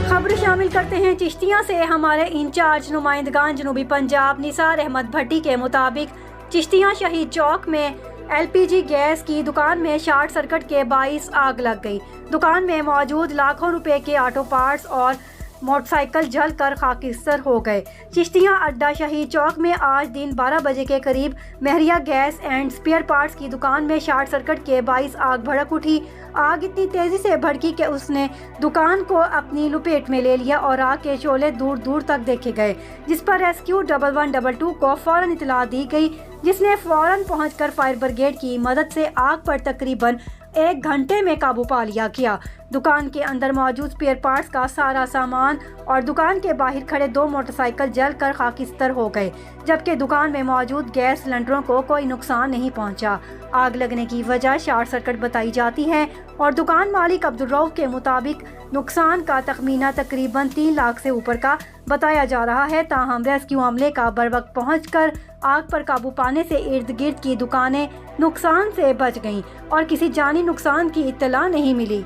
खबर शामिल करते हैं चिश्तियाँ से। हमारे इंचार्ज नुमाइंदगान जनूबी पंजाब निसार अहमद भट्टी के मुताबिक चिश्तियाँ शहीद चौक में LPG गैस की दुकान में शॉर्ट सर्किट के बाइस आग लग गई। दुकान में मौजूद लाखों रुपए के ऑटो पार्ट्स और मोटरसाइकिल जलकर खाकिस्तर हो गए। चिश्तियाँ अड्डा शहीद चौक में आज दिन 12 बजे के करीब Mahariya gas and spare parts की दुकान में शॉर्ट सर्किट के बाइस आग भड़क उठी। आग इतनी तेजी से भड़की कि उसने दुकान को अपनी लपेट में ले लिया और आग के शोले दूर दूर तक देखे गए, जिस पर रेस्क्यू 1112 को फौरन इतला दी गई, जिसने फौरन पहुंचकर फायर ब्रिगेड की मदद से आग पर तकरीबन 1 घंटे में काबू पा लिया गया। दुकान के अंदर मौजूद स्पेयर पार्ट्स का सारा सामान और दुकान के बाहर खड़े 2 मोटरसाइकिल जलकर खाकिस्तर हो गए, जबकि दुकान में मौजूद गैस सिलेंडरों को कोई नुकसान नहीं पहुंचा। आग लगने की वजह शॉर्ट सर्किट बताई जाती है और दुकान मालिक अब्दुल रऊफ के मुताबिक नुकसान का तखमीना तकरीबन 3 लाख से ऊपर का बताया जा रहा है। ताहम रेस्क्यू अमले का बरवक्त पहुंचकर आग पर काबू पाने से इर्द गिर्द की दुकानें नुकसान से बच गईं और किसी जानी नुकसान की इत्तला नहीं मिली।